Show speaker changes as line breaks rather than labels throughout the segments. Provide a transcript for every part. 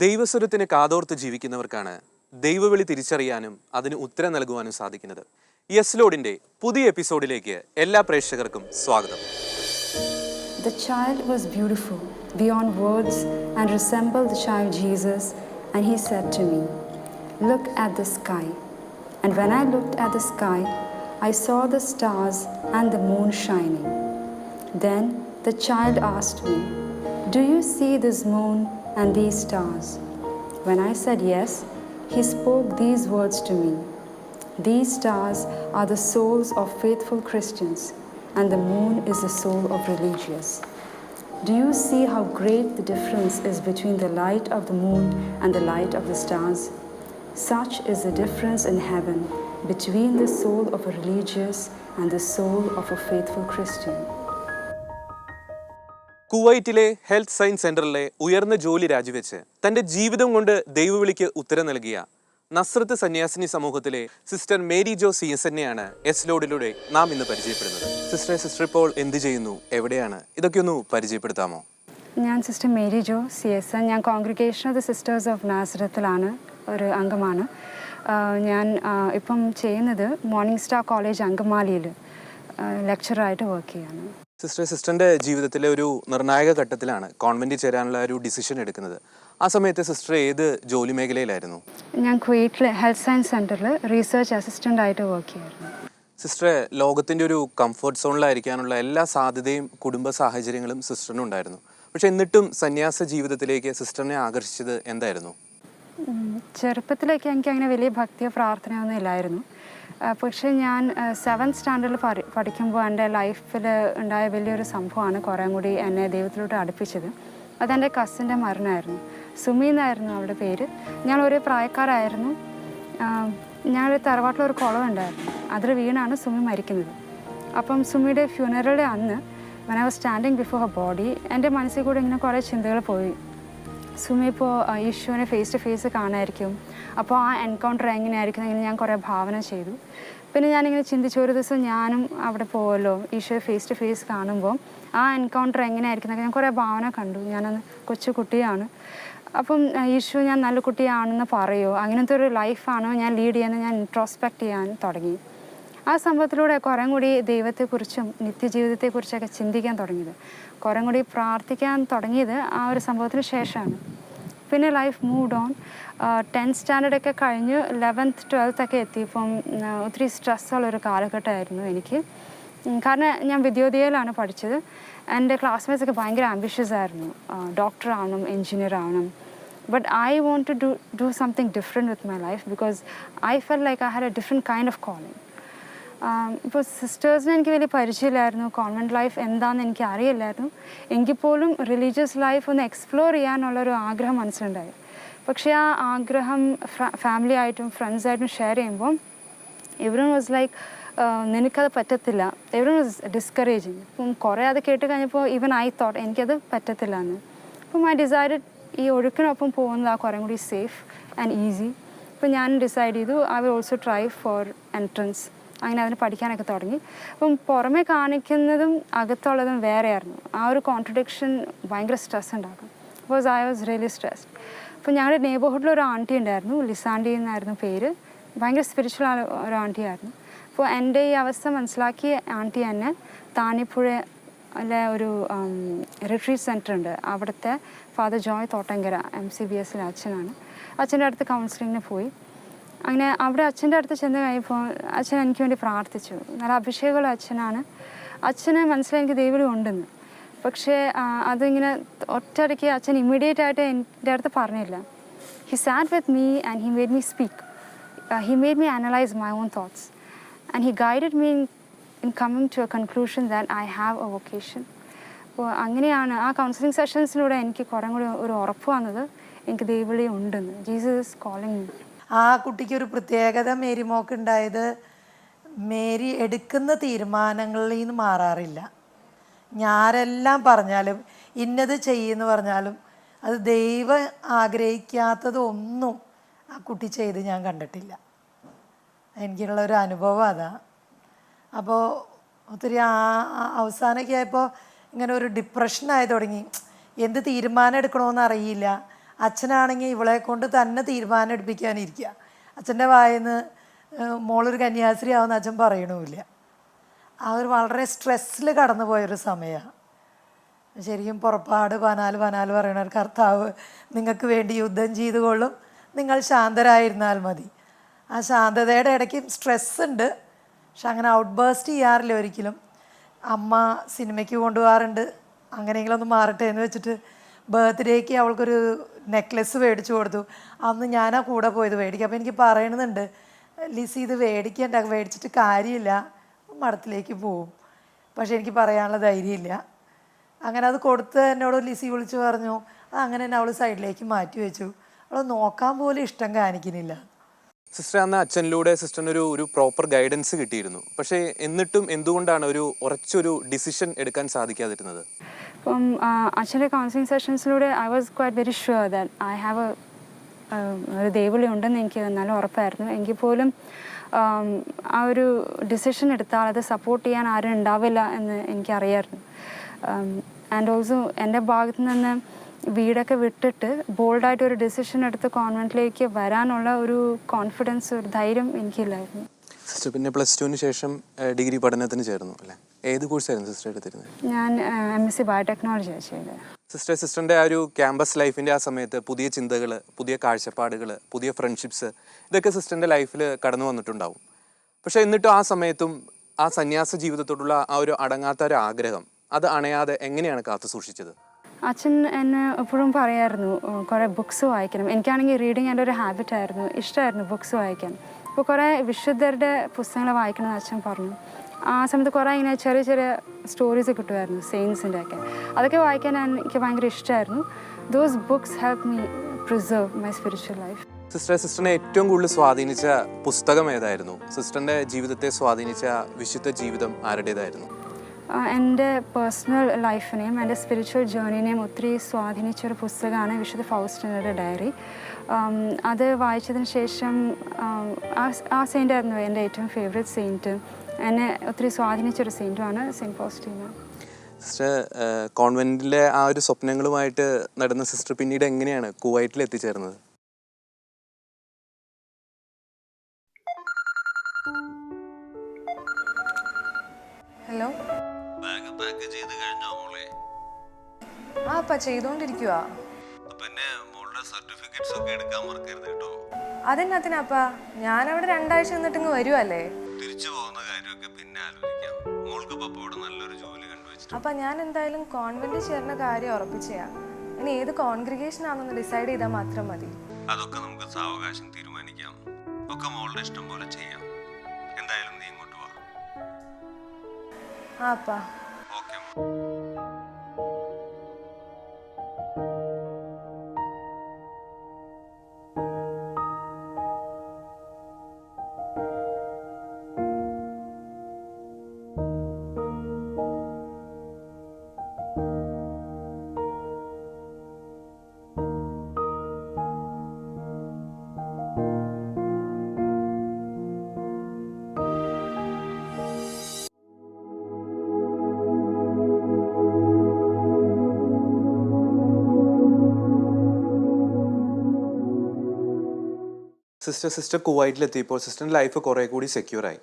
ദൈവസ്വരത്തിന് കാതോർത്ത് ജീവിക്കുന്നവർക്കാണ് ദൈവവിളി തിരിച്ചറിയാനും അതിന് ഉത്തരം നൽകുവാനും സാധിക്കുന്നത്. യെസ് ലോഡിന്റെ പുതിയ എപ്പിസോഡിലേക്ക് എല്ലാ പ്രേക്ഷകർക്കും സ്വാഗതം.
The child was beautiful beyond words and resembled the child Jesus, and he said to me, "Look at the sky." And when I looked at the sky, I saw the stars and the moon shining. Then the child asked me, "Do you see this moon and these stars?" When I said yes, he spoke these words to me. "These stars are the souls of faithful Christians, and the moon is the soul of religious. Do you see how great the difference is between the light of the moon and the light of the stars? Such is the difference in heaven between the soul of a religious and the soul of a faithful Christian."
കുവൈറ്റിലെ health science സെന്ററിലെ ഉയർന്ന ജോലി രാജിവെച്ച് തന്റെ ജീവിതം കൊണ്ട് ദൈവവിളിക്ക് ഉത്തരം നൽകിയ നസ്രത്ത് സന്യാസിനി സമൂഹത്തിലെ സിസ്റ്റർ മേരി ജോ CSNനെയാണ് യെസ് ലോഡിലൂടെ നാം ഇന്ന് പരിചയപ്പെടുന്നത്. സിസ്റ്റർ ഇപ്പോൾ എന്ത് ചെയ്യുന്നു, എവിടെയാണ്, ഇതൊക്കെ ഒന്ന് പരിചയപ്പെടുത്താമോ?
ഞാൻ സിസ്റ്റർ മേരി ജോ CSN. ഞാൻ congregation of the sisters of നാസറത്തിലാണ് ഒരു അംഗമാണ്. ഞാൻ ഇപ്പം ചെയ്യുന്നത് മോർണിംഗ് സ്റ്റാർ കോളേജ് അങ്കമാലിയിൽ ലെക്ചറായിട്ട് വർക്ക് ചെയ്യാണ്.
സിസ്റ്ററിന്റെ ജീവിതത്തിലെ ഒരു നിർണായക ഘട്ടത്തിലാണ് കോൺവെന്റിൽ ചേരാനുള്ള ഒരു ഡിസിഷൻ എടുക്കുന്നത്. ആ സമയത്ത് സിസ്റ്റർ ഏത് ജോലി മേഖലയിലായിരുന്നു?
ഞാൻ കുവൈറ്റിലെ ഹെൽത്ത് സയൻസ് സെന്ററിൽ റീസർച്ച് അസിസ്റ്റന്റ് ആയിട്ട് വർക്ക് ചെയ്യായിരുന്നു.
സിസ്റ്ററെ, ലോകത്തിന്റെ ഒരു കംഫർട്ട് സോണിലായിരിക്കാനുള്ള എല്ലാ സാധ്യതയും കുടുംബ സാഹചര്യങ്ങളും സിസ്റ്ററിനുണ്ടായിരുന്നു. പക്ഷെ എന്നിട്ടും സന്യാസ ജീവിതത്തിലേക്ക് സിസ്റ്ററിനെ ആകർഷിച്ചത് എന്തായിരുന്നു?
ചെറുപ്പത്തിലേക്ക് എനിക്ക് അങ്ങനെ വലിയ ഭക്തിയോ പ്രാർത്ഥനയൊന്നും ഇല്ലായിരുന്നു. പക്ഷേ ഞാൻ 7th സ്റ്റാൻഡേർഡിൽ പഠിക്കുമ്പോൾ എൻ്റെ ലൈഫിൽ ഉണ്ടായ വലിയൊരു സംഭവമാണ് കുറേ കൂടി എന്നെ ദൈവത്തിലോട്ട് അടുപ്പിച്ചത്. അതെൻ്റെ കസിൻ്റെ മരണമായിരുന്നു. സുമി എന്നായിരുന്നു അവളുടെ പേര്. ഞാൻ ഒരേ പ്രായക്കാരായിരുന്നു. ഞാനൊരു തറവാട്ടിലൊരു കുളമുണ്ടായിരുന്നു, അതിൽ വീണാണ് സുമി മരിക്കുന്നത്. അപ്പം സുമിയുടെ ഫ്യൂണറലിൻ്റെ അന്ന് when I was standing before her body, എൻ്റെ മനസ്സിൽ കൂടെ ഇങ്ങനെ കുറേ ചിന്തകൾ പോയി. സുമി ഇപ്പോൾ ഈശോനെ ഫേസ് ടു ഫേസ് കാണായിരിക്കും, അപ്പോൾ ആ എൻകൗണ്ടർ എങ്ങനെയായിരിക്കും എന്ന് ഞാൻ കുറേ ഭാവന ചെയ്തു. പിന്നെ ഞാനിങ്ങനെ ചിന്തിച്ചു, ഒരു ദിവസം ഞാനും അവിടെ പോകുമല്ലോ, ഈശോയെ ഫേസ് ടു ഫേസ് കാണുമ്പോൾ ആ എൻകൗണ്ടർ എങ്ങനെയായിരിക്കും എന്നൊക്കെ ഞാൻ കുറേ ഭാവന കണ്ടു. ഞാനന്ന് കൊച്ചു കുട്ടിയാണ്. അപ്പം ഈശോ ഞാൻ നല്ല കുട്ടിയാണെന്ന് പറയുമോ, അങ്ങനത്തെ ഒരു ലൈഫാണോ ഞാൻ ലീഡ് ചെയ്യുന്നത്, ഞാൻ ഇൻട്രോസ്പെക്റ്റ് ചെയ്യാൻ തുടങ്ങി. ആ സംഭവത്തിലൂടെ കുറേ കൂടി ദൈവത്തെക്കുറിച്ചും നിത്യജീവിതത്തെക്കുറിച്ചൊക്കെ ചിന്തിക്കാൻ തുടങ്ങിയത്, കുറേ കൂടി പ്രാർത്ഥിക്കാൻ തുടങ്ങിയത് ആ ഒരു സംഭവത്തിന് ശേഷമാണ്. പിന്നെ ലൈഫ് മൂവ്ഡ് ഓൺ. 10th സ്റ്റാൻഡേർഡൊക്കെ കഴിഞ്ഞ് 11th 12th ഒക്കെ എത്തിയപ്പം ഒത്തിരി സ്ട്രെസ്സുള്ളൊരു കാലഘട്ടമായിരുന്നു എനിക്ക്. കാരണം ഞാൻ വിദ്യോദയയിലാണ് പഠിച്ചത്. എൻ്റെ ക്ലാസ്മേറ്റ്സൊക്കെ ഭയങ്കര ആംബിഷ്യസ് ആയിരുന്നു, ഡോക്ടർ ആവണം, എൻജിനീയർ ആവണം. But I want to do something different with my life because I felt like I had a different kind of calling. ഇപ്പോൾ സിസ്റ്റേഴ്സിനെ എനിക്ക് വലിയ പരിചയമില്ലായിരുന്നു, കോൺവെൻറ്റ് ലൈഫ് എന്താണെന്ന് എനിക്ക് അറിയില്ലായിരുന്നു. എങ്കിൽ പോലും റിലീജിയസ് ലൈഫ് ഒന്ന് എക്സ്പ്ലോർ ചെയ്യാനുള്ളൊരു ആഗ്രഹം മനസ്സിലുണ്ടായി. പക്ഷേ ആ ആഗ്രഹം ഫാമിലി ആയിട്ടും ഫ്രണ്ട്സായിട്ടും ഷെയർ ചെയ്യുമ്പോൾ എവരിവൺ വാസ് ലൈക്ക് നിനക്കത് പറ്റത്തില്ല, എവരിവൺ വാസ് ഡിസ്കറേജിങ്. അപ്പം കുറേ അത് കേട്ട് കഴിഞ്ഞപ്പോൾ ഈവൻ ഐ തോട്ട് എനിക്കത് പറ്റത്തില്ല എന്ന്. അപ്പം ഐ ഡിസൈഡഡ് ഈ ഒഴുക്കിനൊപ്പം പോകുന്നതാണ് കുറേ കൂടി സേഫ് ആൻഡ് ഈസി. അപ്പം ഞാൻ ഡിസൈഡ് ചെയ്തു I will also try four entrance. അങ്ങനെ അതിന് പഠിക്കാനൊക്കെ തുടങ്ങി. അപ്പം പുറമെ കാണിക്കുന്നതും അകത്തുള്ളതും വേറെയായിരുന്നു. ആ ഒരു കോൺട്രഡിക്ഷൻ ഭയങ്കര സ്ട്രെസ് ഉണ്ടാക്കും. Because I was really stressed. അപ്പം ഞങ്ങളുടെ നെയ്ബർഹുഡിലൊരു ആൻറ്റി ഉണ്ടായിരുന്നു, ലിസാൻഡി എന്നായിരുന്നു പേര്. ഭയങ്കര സ്പിരിച്വൽ ഒരു ആൻറ്റി ആയിരുന്നു. അപ്പോൾ എൻ്റെ ഈ അവസ്ഥ മനസ്സിലാക്കി ആൻറ്റി എന്നെ താന്നിപ്പുഴയിലെ ഒരു റിട്രീറ്റ് സെൻറ്റർ ഉണ്ട്, അവിടുത്തെ ഫാദർ ജോയ് തോട്ടങ്കര MCBS അച്ഛനാണ്, അച്ഛൻ്റെ അടുത്ത് കൗൺസിലിങ്ങിന് പോയി. അങ്ങനെ അവിടെ അച്ഛൻ്റെ അടുത്ത് ചെന്ന് കഴിയുമ്പോൾ അച്ഛൻ എനിക്ക് വേണ്ടി പ്രാർത്ഥിച്ചു. നല്ല അഭിഷേകമുള്ള അച്ഛനാണ്. അച്ഛനെ മനസ്സിലായി എനിക്ക് ദൈവം ഉണ്ടെന്ന്. പക്ഷേ അതിങ്ങനെ ഒറ്റയടിക്ക് അച്ഛൻ ഇമ്മീഡിയറ്റ് ആയിട്ട് എൻ്റെ അടുത്ത് പറഞ്ഞില്ല. He sat with me and he made me speak. He made me analyse my own thoughts and he guided me in coming to a conclusion that I have a vocation. അപ്പോൾ അങ്ങനെയാണ് ആ counselling സെഷൻസിലൂടെ എനിക്ക് കുറേ കൂടി ഒരു ഉറപ്പ് വന്നത് എനിക്ക് ദൈവവിളി ഉണ്ടെന്ന്. Jesus is calling me.
ആ കുട്ടിക്കൊരു പ്രത്യേകത മേരി മോക്കുണ്ടായത്, മേരി എടുക്കുന്ന തീരുമാനങ്ങളിൽ നിന്ന് മാറാറില്ല. ഞാരെല്ലാം പറഞ്ഞാലും ഇന്നത് ചെയ്യുമെന്ന് പറഞ്ഞാലും അത് ദൈവം ആഗ്രഹിക്കാത്തതൊന്നും ആ കുട്ടി ചെയ്ത് ഞാൻ കണ്ടിട്ടില്ല. എനിക്കുള്ളൊരു അനുഭവം അതാണ്. അപ്പോൾ ഒത്തിരി അവസാനമൊക്കെ ആയപ്പോൾ ഇങ്ങനെ ഒരു ഡിപ്രഷനായി തുടങ്ങി. എന്ത് തീരുമാനം എടുക്കണമെന്ന് അറിയില്ല. അച്ഛനാണെങ്കിൽ ഇവളെ കൊണ്ട് തന്നെ തീരുമാനം എടുപ്പിക്കാനിരിക്കുക. അച്ഛൻ്റെ വായിന്ന് മോളൊരു കന്യാസ്ത്രീ ആവുമെന്ന് അച്ഛൻ പറയണമില്ല. ആ ഒരു വളരെ സ്ട്രെസ്സിൽ കടന്നു പോയൊരു സമയമാണ്. ശരിക്കും പുറപ്പാട് 14 പറയണ കർത്താവ് നിങ്ങൾക്ക് വേണ്ടി യുദ്ധം ചെയ്തു കൊള്ളും, നിങ്ങൾ ശാന്തരായിരുന്നാൽ മതി. ആ ശാന്തതയുടെ ഇടയ്ക്ക് സ്ട്രെസ് ഉണ്ട്, പക്ഷെ അങ്ങനെ ഔട്ട് ബേസ്റ്റ് ചെയ്യാറില്ല ഒരിക്കലും. അമ്മ സിനിമയ്ക്ക് കൊണ്ടുപോകാറുണ്ട്, അങ്ങനെയെങ്കിലും ഒന്ന് മാറട്ടെ എന്ന് വെച്ചിട്ട് ബർത്ത്ഡേക്ക് അവൾക്കൊരു നെക്ലെസ് മേടിച്ചു കൊടുത്തു. അന്ന് ഞാനാ കൂടെ പോയത് മേടിക്കുക. അപ്പോൾ എനിക്ക് പറയണമെന്നുണ്ട്, ലിസി ഇത് മേടിച്ചിട്ട് കാര്യമില്ല, മഠത്തിലേക്ക് പോവും. പക്ഷെ എനിക്ക് പറയാനുള്ള ധൈര്യമില്ല. അങ്ങനെ അത് കൊടുത്ത് എന്നോട് ലിസി വിളിച്ച് പറഞ്ഞു. അങ്ങനെ തന്നെ അവൾ സൈഡിലേക്ക് മാറ്റി വെച്ചു. അവൾ നോക്കാൻ പോലും ഇഷ്ടം കാണിക്കുന്നില്ല.
സിസ്റ്റർ, അന്ന് അച്ഛനിലൂടെ സിസ്റ്ററിന് ഒരു പ്രോപ്പർ ഗൈഡൻസ് കിട്ടിയിരുന്നു. പക്ഷേ എന്നിട്ടും എന്തുകൊണ്ടാണ് ഒരു ഉറച്ചൊരു ഡിസിഷൻ എടുക്കാൻ സാധിക്കാതിരുന്നത്?
അപ്പം അച്ഛൻ്റെ കൗൺസിലിംഗ് സെഷൻസിലൂടെ I was quite very sure that I have ഒരു ദൈവവിളി ഉണ്ടെന്ന് എനിക്ക് നല്ല ഉറപ്പായിരുന്നു. എങ്കിൽ പോലും ആ ഒരു ഡിസിഷൻ എടുത്താൽ അത് സപ്പോർട്ട് ചെയ്യാൻ ആരും ഉണ്ടാവില്ല എന്ന് എനിക്കറിയായിരുന്നു. ആൻഡ് ഓൾസോ എൻ്റെ ഭാഗത്തു നിന്ന് വീടൊക്കെ വിട്ടിട്ട് ബോൾഡായിട്ട് ഒരു ഡിസിഷൻ എടുത്ത് കോൺവെൻറ്റിലേക്ക് വരാനുള്ള ഒരു കോൺഫിഡൻസ്, ഒരു ധൈര്യം എനിക്കില്ലായിരുന്നു.
സിസ്റ്റർ പിന്നെ +2 ശേഷം ഡിഗ്രി പഠനത്തിന് ചേർന്നു അല്ലേ? ഏത് കോഴ്സായിരുന്നു സിസ്റ്റർ എടുത്തിരുന്നത്?
ഞാൻ MSc ബയോടെക്നോളജിയാണ് ചെയ്തത്.
സിസ്റ്ററിൻ്റെ ആ ഒരു ക്യാമ്പസ് ലൈഫിൻ്റെ ആ സമയത്ത് പുതിയ ചിന്തകൾ, പുതിയ കാഴ്ചപ്പാടുകൾ, പുതിയ ഫ്രണ്ട്ഷിപ്സ്, ഇതൊക്കെ സിസ്റ്ററിൻ്റെ ലൈഫിൽ കടന്നു വന്നിട്ടുണ്ടാവും. പക്ഷേ എന്നിട്ടും ആ സമയത്തും ആ സന്യാസ ജീവിതത്തോടുള്ള ആ ഒരു അടങ്ങാത്ത ഒരു ആഗ്രഹം അത് അണയാതെ എങ്ങനെയാണ് കാത്തു സൂക്ഷിച്ചത്?
അച്ഛൻ എന്നെ എപ്പോഴും പറയായിരുന്നു കുറേ ബുക്സ് വായിക്കണം. എനിക്കാണെങ്കിൽ റീഡിങ് എൻ്റെ ഒരു ഹാബിറ്റായിരുന്നു, ഇഷ്ടമായിരുന്നു ബുക്സ് വായിക്കാൻ. അപ്പോൾ കുറേ വിശുദ്ധരുടെ പുസ്തകങ്ങൾ വായിക്കണമെന്ന് അച്ഛൻ പറഞ്ഞു. ആ സമയത്ത് കുറേ ഇങ്ങനെ ചെറിയ ചെറിയ സ്റ്റോറീസ് കിട്ടുമായിരുന്നു, സെയിൻസിൻ്റെ ഒക്കെ. അതൊക്കെ വായിക്കാൻ എനിക്ക് ഭയങ്കര ഇഷ്ടമായിരുന്നു. Those books help me preserve my spiritual life.
സിസ്റ്ററിനെ ഏറ്റവും കൂടുതൽ സ്വാധീനിച്ച പുസ്തകം ഏതായിരുന്നു? സിസ്റ്ററിൻ്റെ ജീവിതത്തെ സ്വാധീനിച്ച വിശുദ്ധ ജീവിതം ആരുടേതായിരുന്നു?
എൻ്റെ പേഴ്സണൽ ലൈഫിനെയും എൻ്റെ സ്പിരിച്വൽ ജേർണിനെയും ഒത്തിരി സ്വാധീനിച്ചൊരു പുസ്തകമാണ് വിശുദ്ധ ഫൗസ്റ്റീനയുടെ ഡയറി. അത് വായിച്ചതിന് ശേഷം ആ സെയിൻ്റായിരുന്നു എൻ്റെ ഏറ്റവും ഫേവറേറ്റ് സെയിൻറ്റ്. എന്നെ ഒത്തിരി സ്വാധീനിച്ചൊരു സെയിൻറ്റുമാണ് സെയിൻറ്റ് ഫൗസ്റ്റീന.
സിസ്റ്റർ കോൺവെൻറ്റിലെ ആ ഒരു സ്വപ്നങ്ങളുമായിട്ട് നടന്ന സിസ്റ്റർ പിന്നീട് എങ്ങനെയാണ് കുവൈറ്റിൽ എത്തിച്ചേർന്നത്?
ഹലോ,
ബാഗ് പാക്ക് ചെയ്ത് കഴിഞ്ഞോ മോളെ?
ആ അപ്പ ചെയ്തോണ്ടിരിക്കുവാ.
പിന്നെ മോളുടെ സർട്ടിഫിക്കറ്റ്സ് ഒക്കെ എടുക്കാൻ മറക്കരുത് കേട്ടോ.
അതെന്നാത്തിനാപ്പാ, ഞാനവിടെ 2 ആഴ്ച നിന്നിട്ടിങ്ങ് വരുവല്ലേ.
തിരിച്ചു പോകുന്ന കാര്യമൊക്കെ പിന്നെ ആലോചിക്കാം. മോൾക്ക് പപ്പയോട് നല്ലൊരു ജോലി കണ്ടുവച്ചിട്ട്.
അപ്പൊ ഞാൻ എന്തായാലും കോൺവെന്റിൽ ചേർന്ന കാര്യം ഉറപ്പിച്ചയാ. ഇനി ഏത് കോൺഗ്രിഗേഷൻ ആണെന്ന് ഡിസൈഡ് ചെയ്താൽ മാത്രം മതി.
അതൊക്കെ നമുക്ക് സാവകാശം തീരുമാനിക്കാം. ഒക്കെ മോളുടെ ഇഷ്ടം പോലെ ചെയ്യാം. എന്തായാലും നീ ഇങ്ങോട്ട് വാ.
ആ അപ്പാ.
ഓക്കെ.
സിസ്റ്റർ കുവൈറ്റിലെത്തിയപ്പോൾ സിസ്റ്ററിൻ്റെ ലൈഫ് കുറേ കൂടി സെക്യൂറായി.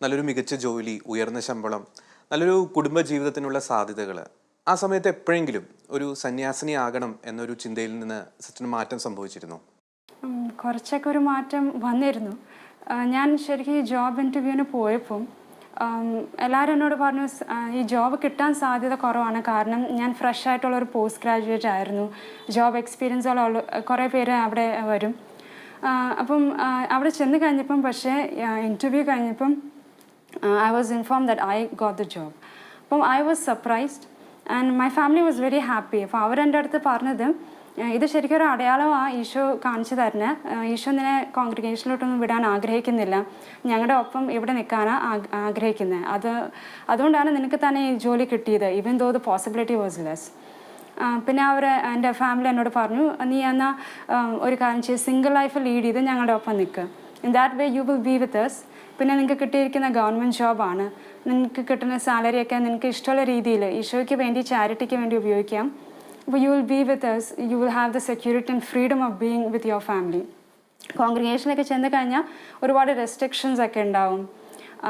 നല്ലൊരു മികച്ച ജോലി, ഉയർന്ന ശമ്പളം, നല്ലൊരു കുടുംബ ജീവിതത്തിനുള്ള സാധ്യതകൾ. ആ സമയത്ത് എപ്പോഴെങ്കിലും ഒരു സന്യാസിനി ആകണം എന്നൊരു ചിന്തയിൽ നിന്ന് സിസ്റ്ററിന് മാറ്റം സംഭവിച്ചിരുന്നു?
കുറച്ചൊക്കെ ഒരു മാറ്റം വന്നിരുന്നു. ഞാൻ ശരിക്കും ഈ ജോബ് ഇൻ്റർവ്യൂവിന് പോയപ്പം എല്ലാവരും എന്നോട് പറഞ്ഞു ഈ ജോബ് കിട്ടാൻ സാധ്യത കുറവാണ്, കാരണം ഞാൻ ഫ്രഷ് ആയിട്ടുള്ള ഒരു പോസ്റ്റ് ഗ്രാജുവേറ്റ് ആയിരുന്നു. ജോബ് എക്സ്പീരിയൻസ് ഉള്ള കുറേ പേര് അവിടെ വരും. അപ്പം അവിടെ ചെന്ന് കഴിഞ്ഞപ്പം പക്ഷേ ഇൻ്റർവ്യൂ കഴിഞ്ഞപ്പം I was inform that I got the job. അപ്പം I was surprised and my family was very happy. അപ്പോൾ അവരെൻ്റെ അടുത്ത് പറഞ്ഞത് ഇത് ശരിക്കും ഒരു അടയാളമാണ് ഈശോ കാണിച്ചു തരുന്നത്. ഈശോ നിന്നെ കോൺഗ്രിഗേഷനിലോട്ടൊന്നും വിടാൻ ആഗ്രഹിക്കുന്നില്ല, ഞങ്ങളുടെ ഒപ്പം ഇവിടെ നിൽക്കാനാണ് ആഗ്രഹിക്കുന്നത്. അതുകൊണ്ടാണ് നിനക്ക് തന്നെ ഈ ജോലി കിട്ടിയത്, even though the possibility was less. പിന്നെ എൻ്റെ ഫാമിലി എന്നോട് പറഞ്ഞു, നീ എന്നാൽ ഒരു കാര്യം ചെയ്ത് സിംഗിൾ ലൈഫ് ലീഡ് ചെയ്ത് ഞങ്ങളുടെ ഒപ്പം നിൽക്കുക. In that way you will be with us. പിന്നെ നിങ്ങൾക്ക് കിട്ടിയിരിക്കുന്ന ഗവൺമെൻറ് ജോബാണ്, നിങ്ങൾക്ക് കിട്ടുന്ന സാലറിയൊക്കെ നിനക്ക് ഇഷ്ടമുള്ള രീതിയിൽ ഈശോയ്ക്ക് വേണ്ടി, ചാരിറ്റിക്ക് വേണ്ടി ഉപയോഗിക്കാം. you will be with us, you will have the security and freedom of being with your family. കോൺഗ്രിഗേഷനിലൊക്കെ ചെന്ന് കഴിഞ്ഞാൽ ഒരുപാട് റെസ്ട്രിക്ഷൻസ് ഒക്കെ ഉണ്ടാവും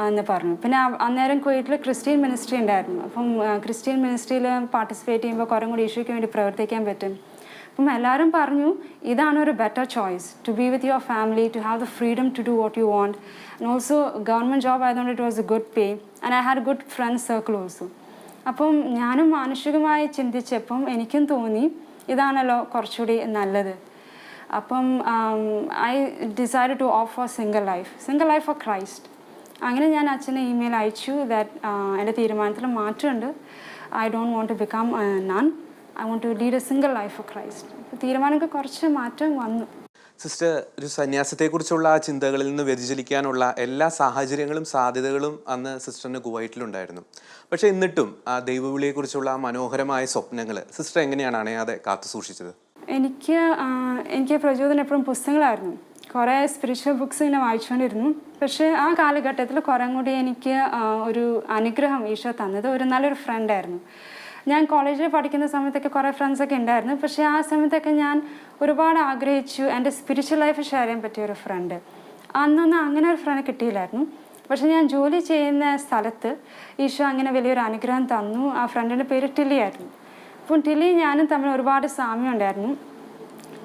എന്ന് പറഞ്ഞു. പിന്നെ അന്നേരം കുവൈറ്റിൽ ക്രിസ്ത്യൻ മിനിസ്ട്രി ഉണ്ടായിരുന്നു. അപ്പം ക്രിസ്ത്യൻ മിനിസ്ട്രിയിൽ പാർട്ടിസിപ്പേറ്റ് ചെയ്യുമ്പോൾ കുറേ കൂടി ഇഷ്യൂക്ക് വേണ്ടി പ്രവർത്തിക്കാൻ പറ്റും. അപ്പം എല്ലാവരും പറഞ്ഞു ഇതാണ് ഒരു better choice, to be with your family, to have the freedom to do what you want. And also government job ആയതുകൊണ്ട് it was a good pay and I had good friends circle also. അപ്പം ഞാനും മാനുഷികമായി ചിന്തിച്ചപ്പം എനിക്കും തോന്നി ഇതാണല്ലോ കുറച്ചുകൂടി നല്ലത്. അപ്പം I decide to of for single life for Christ. അങ്ങനെ ഞാൻ അച്ഛനെ ഇമെയിൽ അയച്ചു ദാറ്റ് എൻ്റെ തീരുമാനത്തിൽ മാറ്റമുണ്ട്. I don't want to become nun, I want to lead a single life for Christ. തീരുമാനമൊക്കെ കുറച്ച് മാറ്റം വന്നു.
സിസ്റ്റർ, ഒരു സന്യാസത്തെക്കുറിച്ചുള്ള ആ ചിന്തകളിൽ നിന്ന് വ്യതിചലിക്കാനുള്ള എല്ലാ സാഹചര്യങ്ങളും സാധ്യതകളും അന്ന് സിസ്റ്ററിന് കുവൈറ്റിലുണ്ടായിരുന്നു. പക്ഷേ എന്നിട്ടും ആ ദൈവവിളിയെക്കുറിച്ചുള്ള ആ മനോഹരമായ സ്വപ്നങ്ങൾ സിസ്റ്റർ എങ്ങനെയാണ് അണയാതെ കാത്തു സൂക്ഷിച്ചത്?
എനിക്ക് പ്രചോദനം എപ്പോഴും പുസ്തകങ്ങളായിരുന്നു. കുറേ സ്പിരിച്വൽ ബുക്സ് ഇങ്ങനെ വായിച്ചുകൊണ്ടിരുന്നു. പക്ഷേ ആ കാലഘട്ടത്തിൽ കുറേ കൂടി എനിക്ക് ഒരു അനുഗ്രഹം ഈശോ തന്നത് ഒരു നല്ലൊരു ഫ്രണ്ടായിരുന്നു. ഞാൻ കോളേജിൽ പഠിക്കുന്ന സമയത്തൊക്കെ കുറേ ഫ്രണ്ട്സൊക്കെ ഉണ്ടായിരുന്നു. പക്ഷേ ആ സമയത്തൊക്കെ ഞാൻ ഒരുപാട് ആഗ്രഹിച്ചു എൻ്റെ സ്പിരിച്വൽ ലൈഫ് ഷെയർ ചെയ്യാൻ പറ്റിയ ഒരു ഫ്രണ്ട്. അന്നൊന്നും അങ്ങനെ ഒരു ഫ്രണ്ട് കിട്ടിയില്ലായിരുന്നു. പക്ഷേ ഞാൻ ജോലി ചെയ്യുന്ന സ്ഥലത്ത് ഈശോ അങ്ങനെ വലിയൊരു അനുഗ്രഹം തന്നു. ആ ഫ്രണ്ടിൻ്റെ പേര് ടില്ലി ആയിരുന്നു. അപ്പം ടില്ലി ഞാനും തമ്മിൽ ഒരുപാട് സാമ്യം ഉണ്ടായിരുന്നു.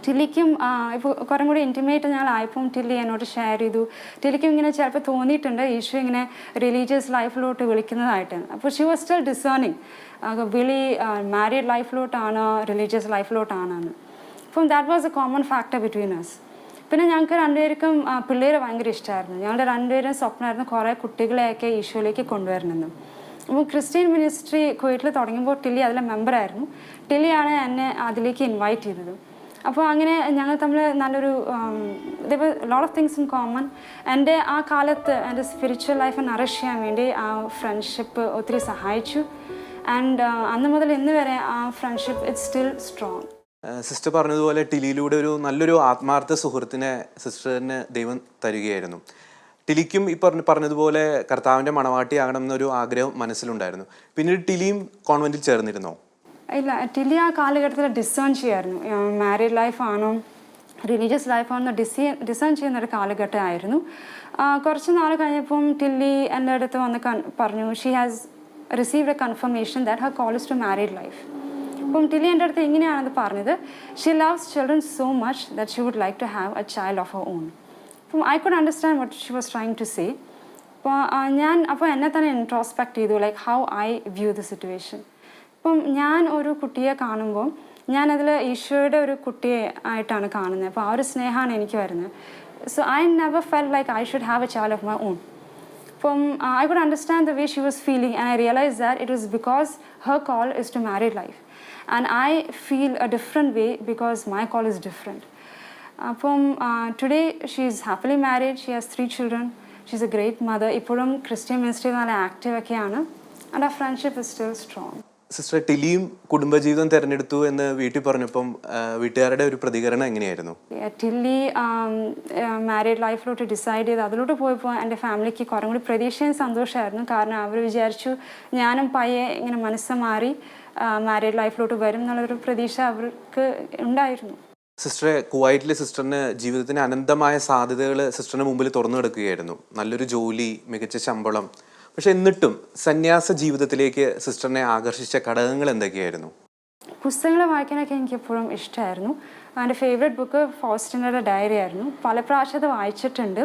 ടില്ലിക്കും ഇപ്പോൾ കുറേ കൂടി ഇൻറ്റിമേറ്റ് ഞങ്ങളായപ്പം ടില്ലി എന്നോട് ഷെയർ ചെയ്തു. ടില്ലിക്കും ഇങ്ങനെ ചിലപ്പോൾ തോന്നിയിട്ടുണ്ട് ഈശോ ഇങ്ങനെ റിലീജിയസ് ലൈഫിലോട്ട് വിളിക്കുന്നതായിട്ട്. അപ്പോൾ ഷി വാസ് സ്റ്റിൽ ഡിസേണിങ് വിളി മാരീഡ് ലൈഫിലോട്ടാണോ റിലീജിയസ് ലൈഫിലോട്ടാണെന്ന്. അപ്പം that was a common factor between us. പിന്നെ ഞങ്ങൾക്ക് രണ്ടുപേർക്കും പിള്ളേരെ ഭയങ്കര ഇഷ്ടമായിരുന്നു. ഞങ്ങളുടെ രണ്ടുപേരും സ്വപ്നമായിരുന്നു കുറേ കുട്ടികളെയൊക്കെ ഈശോയിലേക്ക് കൊണ്ടുവരണമെന്ന്. അപ്പോൾ ക്രിസ്ത്യൻ മിനിസ്ട്രി കുവൈറ്റിൽ തുടങ്ങുമ്പോൾ ടില്ലി അതിലെ മെമ്പറായിരുന്നു. ടില്ലിയാണ് എന്നെ അതിലേക്ക് ഇൻവൈറ്റ് ചെയ്തത്. അപ്പോൾ അങ്ങനെ ഞങ്ങൾ തമ്മിൽ നല്ലൊരു lot of things in common. എൻ്റെ ആ കാലത്ത് എൻ്റെ സ്പിരിച്വൽ ലൈഫ് നറിഷ് ചെയ്യാൻ വേണ്ടി ആ ഫ്രണ്ട്ഷിപ്പ് ഒത്തിരി സഹായിച്ചു. ആൻഡ് അന്ന് മുതൽ ഇന്ന് വരെ ആ friendship it's still strong.
Sister പറഞ്ഞതുപോലെ ടിലിയിലൂടെ ഒരു നല്ലൊരു ആത്മാർത്ഥ സുഹൃത്തിനെ സിസ്റ്ററിന് ദൈവം തരികയായിരുന്നു. ടിലിക്കും ഈ പറഞ്ഞതുപോലെ കർത്താവിൻ്റെ മണവാട്ടിയാകണം എന്നൊരു ആഗ്രഹം മനസ്സിലുണ്ടായിരുന്നു. പിന്നീട് ടിലിയും കോൺവെൻറ്റിൽ ചേർന്നിരുന്നോ?
ഇല്ല, ടില്ലി ആ കാലഘട്ടത്തിൽ ഡിസേൺ ചെയ്യായിരുന്നു. മാരീഡ് ലൈഫാണോ റിലീജിയസ് ലൈഫാണോ ഡിസേൺ ചെയ്യുന്നൊരു കാലഘട്ടമായിരുന്നു. കുറച്ച് നാൾ കഴിഞ്ഞപ്പം ടില്ലി എൻ്റെ അടുത്ത് വന്ന് പറഞ്ഞു she has received a confirmation that her call is to married life. അപ്പം ടില്ലി എൻ്റെ അടുത്ത് എങ്ങനെയാണത് പറഞ്ഞത്, she loves children so much that she would like to have a child of her own. അപ്പം I could understand what she was trying to say. അപ്പോൾ എന്നെ തന്നെ introspect ചെയ്തു, like how I view the situation. അപ്പം ഞാൻ ഒരു കുട്ടിയെ കാണുമ്പോൾ ഞാനതിൽ ഈശോയുടെ ഒരു കുട്ടിയെ ആയിട്ടാണ് കാണുന്നത്. അപ്പോൾ ആ ഒരു സ്നേഹമാണ് എനിക്ക് വരുന്നത്. So I never fell like I should have a child of my own. അപ്പം I could understand the way she was feeling and I realise that it was because her call is to married life and I feel a different way because my call is different. അപ്പം today she is happily married, she has 3 children, she is a great mother. ഇപ്പോഴും Christian മിനിസ്ട്രിയിൽ നല്ല active ഒക്കെയാണ്. And ആ friendship is still strong.
Sister, ടിലിയും കുടുംബജീവിതം തിരഞ്ഞെടുത്തു എന്ന് വീട്ടിൽ പറഞ്ഞപ്പം വീട്ടുകാരുടെ ഒരു പ്രതികരണം എങ്ങനെയായിരുന്നു?
ടില്ലി മാരീഡ് ലൈഫിലോട്ട് ഡിസൈഡ് ചെയ്ത് അതിലോട്ട് പോയപ്പോൾ എൻ്റെ ഫാമിലിക്ക് കുറേ കൂടി പ്രതീക്ഷയും സന്തോഷമായിരുന്നു. കാരണം അവർ വിചാരിച്ചു ഞാനും പയ്യെ ഇങ്ങനെ മനസ്സ് മാറി മാരീഡ് ലൈഫിലോട്ട് വരും എന്നുള്ളൊരു പ്രതീക്ഷ അവർക്ക് ഉണ്ടായിരുന്നു.
സിസ്റ്ററെ, കുവൈറ്റിലെ സിസ്റ്ററിന് ജീവിതത്തിന് അനന്തമായ സാധ്യതകൾ സിസ്റ്ററിന് മുമ്പിൽ തുറന്നു കിടക്കുകയായിരുന്നു. നല്ലൊരു ജോലി, മികച്ച ശമ്പളം. പക്ഷെ എന്നിട്ടും സന്യാസ ജീവിതത്തിലേക്ക് സിസ്റ്ററിനെ ആകർഷിച്ച ഘടകങ്ങൾ എന്തൊക്കെയായിരുന്നു?
പുസ്തകങ്ങൾ വായിക്കാനൊക്കെ എനിക്ക് എപ്പോഴും ഇഷ്ടമായിരുന്നു. എൻ്റെ ഫേവറേറ്റ് ബുക്ക് ഫോസ്റ്റിനയുടെ ഡയറി ആയിരുന്നു. പല പ്രാവശ്യം അത് വായിച്ചിട്ടുണ്ട്.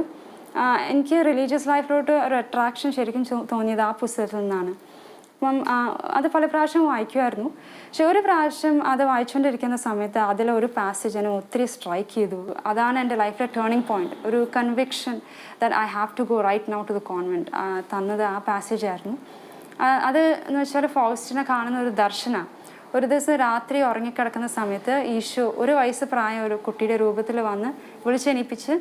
എനിക്ക് റിലീജിയസ് ലൈഫിലോട്ട് ഒരു അട്രാക്ഷൻ ശരിക്കും തോന്നിയത് ആ പുസ്തകത്തിൽ നിന്നാണ്. അപ്പം അത് പല പ്രാവശ്യം വായിക്കുമായിരുന്നു. പക്ഷെ ഒരു പ്രാവശ്യം അത് വായിച്ചുകൊണ്ടിരിക്കുന്ന സമയത്ത് അതിലൊരു പാസേജ് എന്നെ ഒത്തിരി സ്ട്രൈക്ക് ചെയ്തു. അതാണ് എൻ്റെ ലൈഫിലെ ടേണിംഗ് പോയിന്റ്. ഒരു conviction that I have to go right now to the convent തന്നത് ആ പാസേജ് ആയിരുന്നു. അത് എന്ന് വെച്ചാൽ ഫൗസ്റ്റിനെ കാണുന്ന ഒരു ദർശനമാണ്. ഒരു ദിവസം രാത്രി ഉറങ്ങിക്കിടക്കുന്ന സമയത്ത് ഈശോ 1 വയസ്സ് പ്രായം ഒരു കുട്ടിയുടെ രൂപത്തിൽ വന്ന് വിളിച്ചെണീപ്പിച്ച്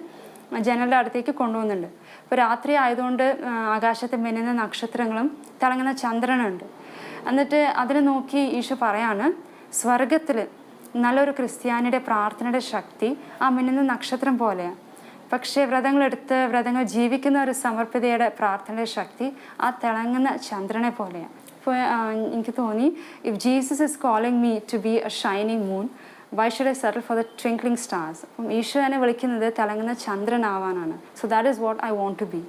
ജനലിൻ്റെ അടുത്തേക്ക് കൊണ്ടുപോകുന്നുണ്ട്. അപ്പോൾ രാത്രി ആയതുകൊണ്ട് ആകാശത്ത് മിന്നുന്ന നക്ഷത്രങ്ങളും തിളങ്ങുന്ന ചന്ദ്രനുണ്ട്. എന്നിട്ട് അതിനെ നോക്കി ഈശോ പറയാണ്, സ്വർഗത്തിൽ നല്ലൊരു ക്രിസ്ത്യാനിയുടെ പ്രാർത്ഥനയുടെ ശക്തി ആ മിന്നുന്ന നക്ഷത്രം പോലെയാണ്. പക്ഷേ വ്രതങ്ങൾ ജീവിക്കുന്ന ഒരു സമർപ്പിതയുടെ പ്രാർത്ഥനയുടെ ശക്തി ആ തിളങ്ങുന്ന ചന്ദ്രനെ പോലെയാണ്. അപ്പോൾ എനിക്ക് തോന്നി, if Jesus is calling me to be a shining moon, why should I settle for the twinkling stars. അപ്പം ഈശോ എന്നെ വിളിക്കുന്നത് തിളങ്ങുന്ന ചന്ദ്രനാവാനാണ്. So that is what I want to be.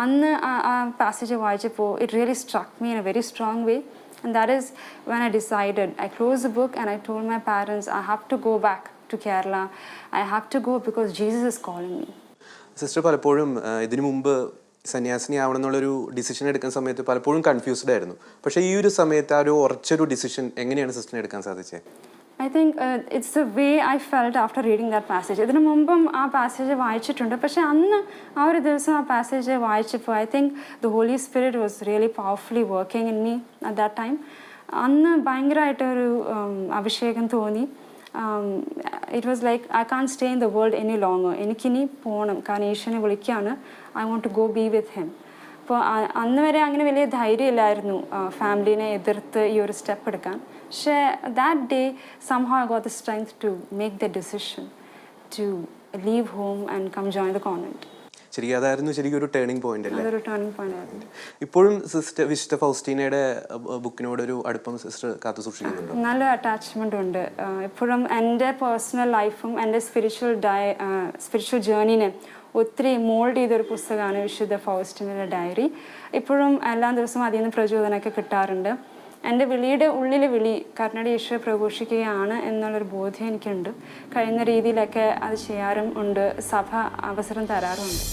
അന്ന് ആ പാസേജ് വായിച്ചപ്പോൾ it really struck me in a very strong way. And that is when I decided. I closed the book and I told my parents, I have to go back to Kerala. I have to go because Jesus is calling me.
Sister പലപ്പോഴും ഇതിനു മുമ്പ് സന്യാസിനി ആവണം എന്നുള്ളൊരു decision എടുക്കുന്ന സമയത്ത് പലപ്പോഴും confused ആയിരുന്നു. പക്ഷേ ഈ ഒരു സമയത്ത് ആ ഒരു ഉറച്ചൊരു ഡിസിഷൻ എങ്ങനെയാണ് സിസ്റ്ററിന് എടുക്കാൻ സാധിച്ചത്?
I think it's the way I felt after reading that passage. ഇതിനു മുമ്പും ആ പാസേജ് വായിച്ചിട്ടുണ്ട്. പക്ഷേ അന്ന് ആ ഒരു ദിവസം ആ പാസേജ് വായിച്ചപ്പോൾ I think the Holy Spirit was really powerfully working in me at that time. അന്ന് ഭയങ്കരമായിട്ടൊരു അഭിഷേകം തോന്നി. It was like I can't stay in the world any longer. എനിക്കിനി പോകണം, കാരണം ഈശോനെ വിളിക്കുകയാണ്. I want to go be with him. അപ്പോൾ അന്ന് വരെ അങ്ങനെ വലിയ ധൈര്യമില്ലായിരുന്നു ഫാമിലീനെ എതിർത്ത് ഈ ഒരു സ്റ്റെപ്പ് എടുക്കാൻ. പക്ഷേ that day somehow I got the strength to make the decision to leave home and come join the convent.
ശരിക്കും അതായിരുന്നു ശരിക്കും ഒരു ടേണിംഗ് പോയിന്റ് അല്ലേ?
അതൊരു ടേണിംഗ് പോയിന്റ് ആയിരുന്നു.
ഇപ്പോഴും സിസ്റ്റർ വിശുദ്ധ ഫൗസ്റ്റീനയുടെ ബുക്കിനോടൊരു അടുപ്പം സിസ്റ്റർ കാത്തു സൂക്ഷിക്കുന്നുണ്ടോ?
നല്ല അറ്റാച്ച്മെൻ്റ് ഉണ്ട്. ഇപ്പോഴും എൻ്റെ പേഴ്സണൽ ലൈഫും എൻ്റെ സ്പിരിച്വൽ ജേർണീനെ ഒത്തിരി മോൾഡ് ചെയ്തൊരു പുസ്തകമാണ് വിശുദ്ധ ഫൗസ്റ്റീനയുടെ ഡയറി. ഇപ്പോഴും എല്ലാ ദിവസവും അതിൽ നിന്ന് പ്രചോദനമൊക്കെ കിട്ടാറുണ്ട്. എൻ്റെ വിളിയുടെ ഉള്ളിൽ വിളി കർണാടക ഈശോയെ പ്രഘോഷിക്കുകയാണ് എന്നുള്ളൊരു ബോധ്യം എനിക്കുണ്ട്. കഴിയുന്ന രീതിയിലൊക്കെ അത് ചെയ്യാറും ഉണ്ട്. സഭ അവസരം തരാറുമുണ്ട്.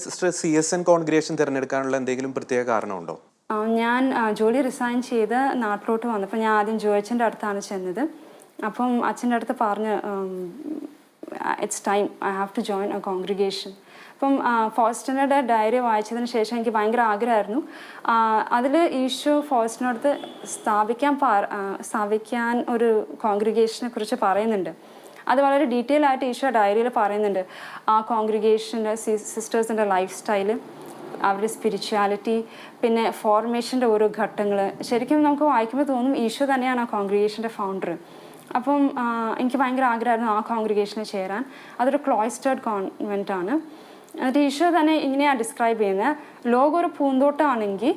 സിസ്റ്റർ CSN കോൺഗ്രിഗേഷൻ തിരഞ്ഞെടുക്കാനുള്ള എന്തെങ്കിലും പ്രത്യേക കാരണമുണ്ടോ?
ഞാൻ ജോലി റിസൈൻ ചെയ്ത് നാട്ടിലോട്ട് വന്നപ്പോൾ ഞാൻ ആദ്യം ജോയച്ചൻ്റെ അടുത്താണ് ചെന്നത്. അപ്പം അച്ഛൻ്റെ അടുത്ത് പറഞ്ഞ് it's time, I have to join a congregation. അപ്പം ഫൗസ്റ്റീനയുടെ ഡയറി വായിച്ചതിന് ശേഷം എനിക്ക് ഭയങ്കര ആഗ്രഹമായിരുന്നു. അതിൽ ഈശോ ഫൗസ്റ്റീനടുത്ത് സ്ഥാപിക്കാൻ ഒരു കോൺഗ്രിഗേഷനെ കുറിച്ച് പറയുന്നുണ്ട്. അത് വളരെ ഡീറ്റെയിൽ ആയിട്ട് ഈശോ ഡയറിയിൽ പറയുന്നുണ്ട്. ആ കോൺഗ്രിഗേഷൻ്റെ സിസ്റ്റേഴ്സിൻ്റെ ലൈഫ് സ്റ്റൈല്, അവരുടെ സ്പിരിച്വാലിറ്റി, പിന്നെ ഫോർമേഷൻ്റെ ഓരോ ഘട്ടങ്ങൾ. ശരിക്കും നമുക്ക് വായിക്കുമ്പോൾ തോന്നും ഈശോ തന്നെയാണ് ആ കോൺഗ്രിഗേഷൻ്റെ ഫൗണ്ടർ. അപ്പം എനിക്ക് ഭയങ്കര ആഗ്രഹമായിരുന്നു ആ കോൺഗ്രിഗേഷനിൽ ചേരാൻ. അതൊരു ക്ലോയിസ്റ്റേർഡ് കോൺവെൻ്റ് ആണ്. എന്നിട്ട് ഈശോ തന്നെ ഇങ്ങനെയാണ് ഡിസ്ക്രൈബ് ചെയ്യുന്നത്. ലോകം ഒരു പൂന്തോട്ടമാണെങ്കിൽ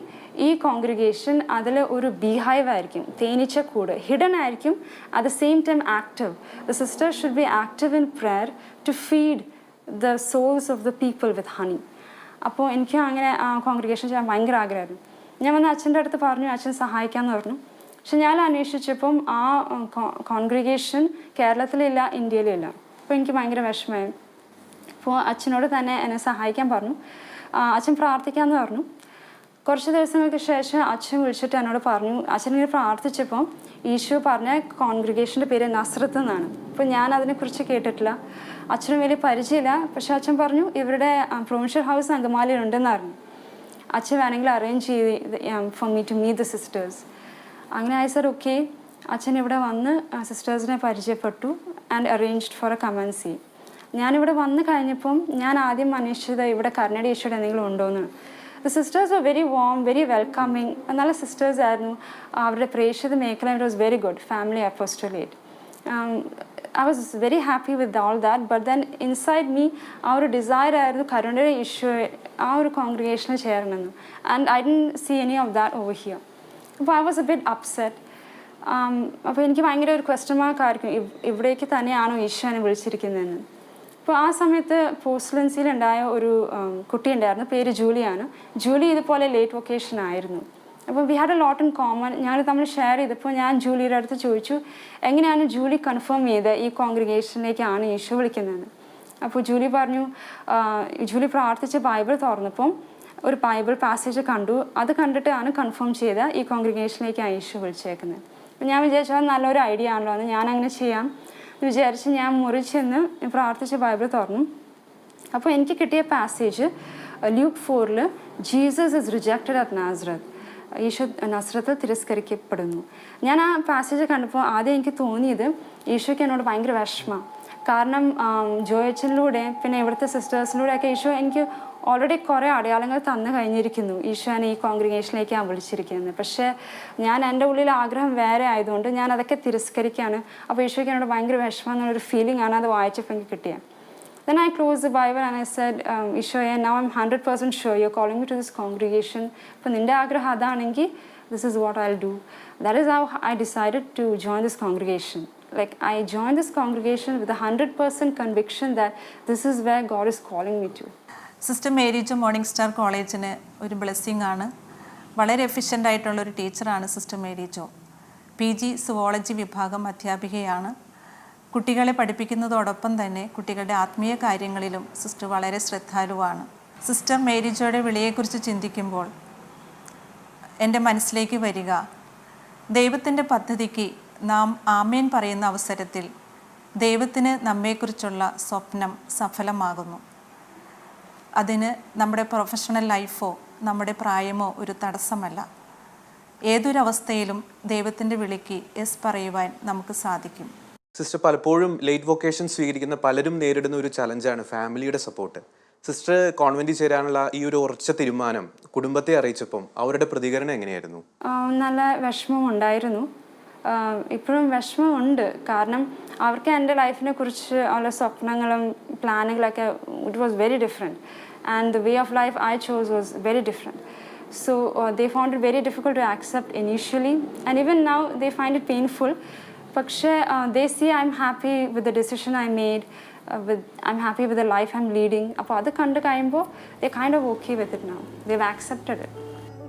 ഈ കോൺഗ്രിഗേഷൻ അതിൽ ഒരു ബീഹൈവ് ആയിരിക്കും, തേനീച്ചക്കൂട്, ഹിഡൻ ആയിരിക്കും, at the same time active. The sister should be active in prayer to feed the souls of the people with honey. അപ്പോൾ എനിക്ക് അങ്ങനെ കോൺഗ്രിഗേഷൻ ചെയ്യാൻ ഭയങ്കര ആഗ്രഹമായിരുന്നു. ഞാൻ വന്ന് അച്ഛൻ്റെ അടുത്ത് പറഞ്ഞു, അച്ഛൻ സഹായിക്കാമെന്ന് പറഞ്ഞു. പക്ഷെ ഞാൻ അന്വേഷിച്ചപ്പം ആ കോൺഗ്രിഗേഷൻ കേരളത്തിലില്ല, ഇന്ത്യയിലില്ല. അപ്പോൾ എനിക്ക് ഭയങ്കര വിഷമമായി. അപ്പോൾ അച്ഛനോട് തന്നെ എന്നെ സഹായിക്കാൻ പറഞ്ഞു. അച്ഛൻ പ്രാർത്ഥിക്കാമെന്ന് പറഞ്ഞു. കുറച്ച് ദിവസങ്ങൾക്ക് ശേഷം അച്ഛൻ വിളിച്ചിട്ട് എന്നോട് പറഞ്ഞു, അച്ഛനിങ്ങനെ പ്രാർത്ഥിച്ചപ്പോൾ ഈശോ പറഞ്ഞ കോൺഗ്രിഗേഷൻ്റെ പേര് നസ്രത്ത് എന്നാണ്. അപ്പോൾ ഞാൻ അതിനെക്കുറിച്ച് കേട്ടിട്ടില്ല, അച്ഛനും വലിയ പരിചയമില്ല. പക്ഷേ അച്ഛൻ പറഞ്ഞു ഇവരുടെ പ്രൊവിൻഷ്യൽ ഹൗസ് അങ്കമാലിയിലുണ്ടെന്ന് പറഞ്ഞു. അച്ഛൻ വേണമെങ്കിൽ അറേഞ്ച് ചെയ്ത് for me to meet the sisters. അങ്ങനെ ആയി സാർ ഓക്കെ. അച്ഛൻ ഇവിടെ വന്ന് സിസ്റ്റേഴ്സിനെ പരിചയപ്പെട്ടു and arranged for a come and see. ഞാനിവിടെ വന്ന് കഴിഞ്ഞപ്പം ഞാൻ ആദ്യം അന്വേഷിച്ചത് ഇവിടെ കർണാടക ഈശോയുടെ എന്തെങ്കിലും ഉണ്ടോയെന്ന്. The sisters were very warm, very welcoming, നല്ല സിസ്റ്റേഴ്സ് ആയിരുന്നു. അവരുടെ പ്രേക്ഷിത മേഖല it was very good, family apostolate. I was very happy with all that, but then inside me ആ ഒരു ഡിസയർ ആയിരുന്നു കരുണയുടെ ഈശോ ആ ഒരു കോൺഗ്രിഗേഷനിൽ ചേരണമെന്ന്. And I didn't see any of that over here. അപ്പോൾ I was a bit upset. അപ്പോൾ എനിക്ക് ഭയങ്കര ഒരു ക്വസ്റ്റ്യൻ മാർക്ക് ആയിരിക്കും, ഇവിടേക്ക് തന്നെയാണോ ഈശോ എന്നെ വിളിച്ചിരിക്കുന്നതെന്ന്. അപ്പോൾ ആ സമയത്ത് പോസ്റ്റലൻസിയിലുണ്ടായ ഒരു കുട്ടി ഉണ്ടായിരുന്നു, പേര് ജൂലിയാണ്. ജൂലി ഇതുപോലെ ലേറ്റ് വൊക്കേഷൻ ആയിരുന്നു. അപ്പോൾ we had a lot in common. ഞാൻ തമ്മിൽ ഷെയർ ചെയ്തപ്പോൾ ഞാൻ ജൂലിയുടെ അടുത്ത് ചോദിച്ചു, എങ്ങനെയാണ് ജൂലി കൺഫേം ചെയ്ത് ഈ കോൺഗ്രിഗേഷനിലേക്കാണ് ഈശോ വിളിക്കുന്നതെന്ന്. അപ്പോൾ ജൂലി പറഞ്ഞു, ജൂലി പ്രാർത്ഥിച്ച് ബൈബിൾ തുറന്നപ്പം ഒരു ബൈബിൾ പാസേജ് കണ്ടു. അത് കണ്ടിട്ടാണ് കൺഫേം ചെയ്ത് ഈ കോൺഗ്രിഗേഷനിലേക്കാണ് ഈശോ വിളിച്ചേക്കുന്നത്. അപ്പോൾ ഞാൻ വിചാരിച്ചു അത് നല്ലൊരു ഐഡിയ ആണല്ലോ എന്ന് ഞാൻ അങ്ങനെ ചെയ്യാം എന്ന് വിചാരിച്ച് ഞാൻ മുറി ചെന്ന് പ്രാർത്ഥിച്ച് ബൈബിൾ തുറന്നു. അപ്പോൾ എനിക്ക് കിട്ടിയ പാസേജ് Luke 4-ൽ Jesus is rejected at Nazareth, Eesho നസ്രത്തിൽ തിരസ്കരിക്കപ്പെടുന്നു. ഞാൻ ആ പാസേജ് കണ്ടപ്പോൾ ആദ്യം എനിക്ക് തോന്നിയത് ഈശോയ്ക്ക് എന്നോട് ഭയങ്കര വിഷമം. കാരണം ജോയച്ചനിലൂടെ പിന്നെ ഇവിടുത്തെ സിസ്റ്റേഴ്സിലൂടെയൊക്കെ ഈശോ എനിക്ക് ഓൾറെഡി കുറേ അടയാളങ്ങൾ തന്നു കഴിഞ്ഞിരിക്കുന്നു ഈശോ എന്നെ ഈ കോൺഗ്രിഗേഷനിലേക്ക് ഞാൻ വിളിച്ചിരിക്കുന്നത്. പക്ഷേ ഞാൻ എൻ്റെ ഉള്ളിൽ ആഗ്രഹം വേറെ ആയതുകൊണ്ട് ഞാൻ അതൊക്കെ തിരസ്കരിക്കുകയാണ്. അപ്പോൾ ഈശോയ്ക്ക് എന്നോട് ഭയങ്കര വിഷമം എന്നുള്ളൊരു ഫീലിംഗ് ആണ് അത് വായിച്ചപ്പോൾ എനിക്ക് കിട്ടിയത്. Then I closed the Bible and I said, Ishoya, now I'm 100% sure you're calling me to this congregation. അപ്പോൾ നിൻ്റെ ആഗ്രഹം അതാണെങ്കിൽ this is what I'll do. That is how I decided to join this congregation. Like I joined this congregation with 100% conviction that this is where God is calling me to.
Sister Mary Jo Morning Star കോളേജിന് ഒരു blessing ആണ്. വളരെ efficient ആയിട്ടുള്ളൊരു ടീച്ചറാണ് sister Mary Jo. PG zoology വിഭാഗം അധ്യാപികയാണ്. കുട്ടികളെ പഠിപ്പിക്കുന്നതോടൊപ്പം തന്നെ കുട്ടികളുടെ ആത്മീയ കാര്യങ്ങളിലും സിസ്റ്റർ വളരെ ശ്രദ്ധാലുവാണ്. സിസ്റ്റർ മേരി ജോയുടെ വിളിയെക്കുറിച്ച് ചിന്തിക്കുമ്പോൾ എൻ്റെ മനസ്സിലേക്ക് വരിക, ദൈവത്തിൻ്റെ പദ്ധതിക്ക് നാം ആമേൻ പറയുന്ന അവസരത്തിൽ ദൈവത്തിന് നമ്മെക്കുറിച്ചുള്ള സ്വപ്നം സഫലമാകുന്നു. അതിന് നമ്മുടെ പ്രൊഫഷണൽ ലൈഫോ നമ്മുടെ പ്രായമോ ഒരു തടസ്സമല്ല. ഏതൊരവസ്ഥയിലും ദൈവത്തിൻ്റെ വിളിക്ക് യെസ് പറയുവാൻ നമുക്ക് സാധിക്കും.
സിസ്റ്റർ, പലപ്പോഴും ലേറ്റ് വൊക്കേഷൻ സ്വീകരിക്കുന്ന പലരും നേരിടുന്ന ഒരു ചലഞ്ചാണ് ഫാമിലിയുടെ സപ്പോർട്ട്. സിസ്റ്റർ കോൺവെന്റിൽ ചേരാനുള്ള ഈ ഒരു ഉറച്ച തീരുമാനം കുടുംബത്തെ അറിയിച്ചപ്പം അവരുടെ പ്രതികരണം എങ്ങനെയായിരുന്നു?
നല്ല വിഷമമുണ്ടായിരുന്നു. ഇപ്പോഴും വിഷമമുണ്ട്. കാരണം അവർക്ക് എൻ്റെ ലൈഫിനെ കുറിച്ച് ഉള്ള സ്വപ്നങ്ങളും പ്ലാനുകളൊക്കെ it was very different and the way of life I chose was very different. So they found it very difficult to accept initially and even now they find it painful. പക്ഷേ they see I'm happy with the decision I made, I'm happy with the life I'm leading. അപ്പോൾ അത് കണ്ടു കഴിയുമ്പോൾ they kind of okay with it now. They've accepted it.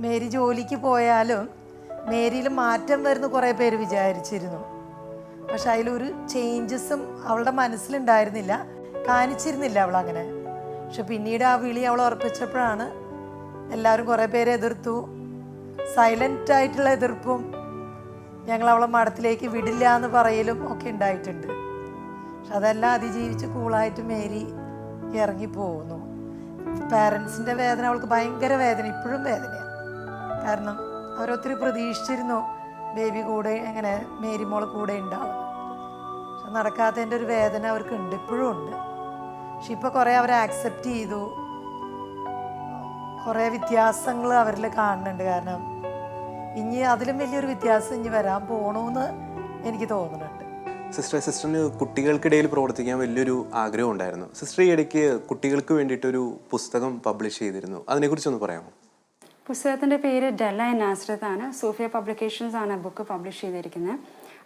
Mary ജോലിക്ക് പോയാലും മേരിയിൽ മാറ്റം വരുന്ന കുറേ പേര് വിചാരിച്ചിരുന്നു. പക്ഷെ അതിലൊരു ചേഞ്ചസും അവളുടെ മനസ്സിലുണ്ടായിരുന്നില്ല, കാണിച്ചിരുന്നില്ല അവളങ്ങനെ. പക്ഷെ പിന്നീട് ആ വിളി അവൾ ഉറപ്പിച്ചപ്പോഴാണ് എല്ലാവരും കുറേ പേര് എതിർത്തു. സൈലൻ്റ് ആയിട്ടുള്ള എതിർപ്പും ഞങ്ങൾ അവളെ മഠത്തിലേക്ക് വിടില്ല എന്ന് പറയലും ഒക്കെ ഉണ്ടായിട്ടുണ്ട്. പക്ഷെ അതെല്ലാം അതിജീവിച്ച് കൂളായിട്ട് മേരി ഇറങ്ങിപ്പോകുന്നു. പാരൻസിൻ്റെ വേദന അവൾക്ക് ഭയങ്കര വേദന, ഇപ്പോഴും വേദനയാണ്. കാരണം അവരൊത്തിരി പ്രതീക്ഷിച്ചിരുന്നു ബേബി കൂടെ എങ്ങനെ മേരി മോളെ കൂടെ ഉണ്ടാവും. പക്ഷെ നടക്കാത്തതിൻ്റെ ഒരു വേദന അവർക്കുണ്ട്, ഇപ്പോഴും ഉണ്ട്. പക്ഷെ ഇപ്പോൾ കുറേ അവരെ ആക്സെപ്റ്റ് ചെയ്തു. കുറേ വ്യത്യാസങ്ങൾ അവരിൽ കാണുന്നുണ്ട്. കാരണം ഇനി അതിലും വലിയൊരു വ്യത്യാസം ഇനി വരാൻ പോകണമെന്ന് എനിക്ക് തോന്നുന്നുണ്ട്.
സിസ്റ്ററിന് കുട്ടികൾക്കിടയിൽ പ്രവർത്തിക്കാൻ വലിയൊരു ആഗ്രഹം ഉണ്ടായിരുന്നു. സിസ്റ്റർ ഈ ഇടയ്ക്ക് കുട്ടികൾക്ക് വേണ്ടിയിട്ടൊരു പുസ്തകം പബ്ലിഷ് ചെയ്തിരുന്നു, അതിനെക്കുറിച്ചൊന്ന് പറയാമോ?
പുസ്തകത്തിൻ്റെ പേര് ഡെല്ല ഇൻ നാസറത്ത് ആണ്. സോഫിയ പബ്ലിക്കേഷൻസ് ആണ് ബുക്ക് പബ്ലിഷ് ചെയ്തിരിക്കുന്നത്.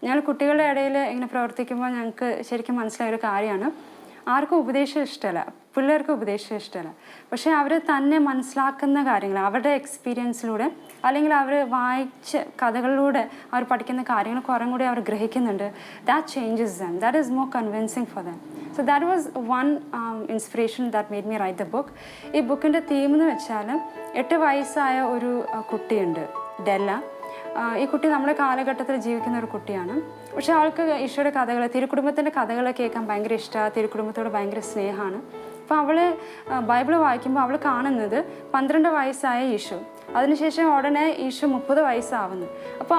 ഞങ്ങൾ കുട്ടികളുടെ ഇടയിൽ ഇങ്ങനെ പ്രവർത്തിക്കുമ്പോൾ ഞങ്ങൾക്ക് ശരിക്കും മനസ്സിലായൊരു കാര്യമാണ്, ആർക്കും ഉപദേശം ഇഷ്ടമല്ല, പിള്ളേർക്ക് ഉപദേശം ഇഷ്ടമല്ല. പക്ഷേ അവർ തന്നെ മനസ്സിലാക്കുന്ന കാര്യങ്ങൾ അവരുടെ എക്സ്പീരിയൻസിലൂടെ അല്ലെങ്കിൽ അവർ വായിച്ച കഥകളിലൂടെ അവർ പഠിക്കുന്ന കാര്യങ്ങൾ കുറേ കൂടി അവർ ഗ്രഹിക്കുന്നുണ്ട്. That changes them, that is more convincing for them. So that was one inspiration that made me write the book. ഈ ബുക്കിൻ്റെ തീം എന്ന് വെച്ചാൽ 8 വയസ്സായ ഒരു കുട്ടിയുണ്ട്, ഡെല്ല. ഈ കുട്ടി നമ്മുടെ കാലഘട്ടത്തിൽ ജീവിക്കുന്ന ഒരു കുട്ടിയാണ്. പക്ഷെ ആൾക്ക് ഈശോയുടെ കഥകൾ, തിരുക്കുടുംബത്തിൻ്റെ കഥകൾ കേൾക്കാൻ ഭയങ്കര ഇഷ്ടമാണ്, തിരുക്കുടുംബത്തോട് ഭയങ്കര സ്നേഹമാണ്. അപ്പോൾ അവൾ ബൈബിൾ വായിക്കുമ്പോൾ അവൾ കാണുന്നത് 12 വയസ്സായ ഈശോ, അതിനുശേഷം ഉടനെ ഈശോ 30 വയസ്സാവുന്നു. അപ്പോൾ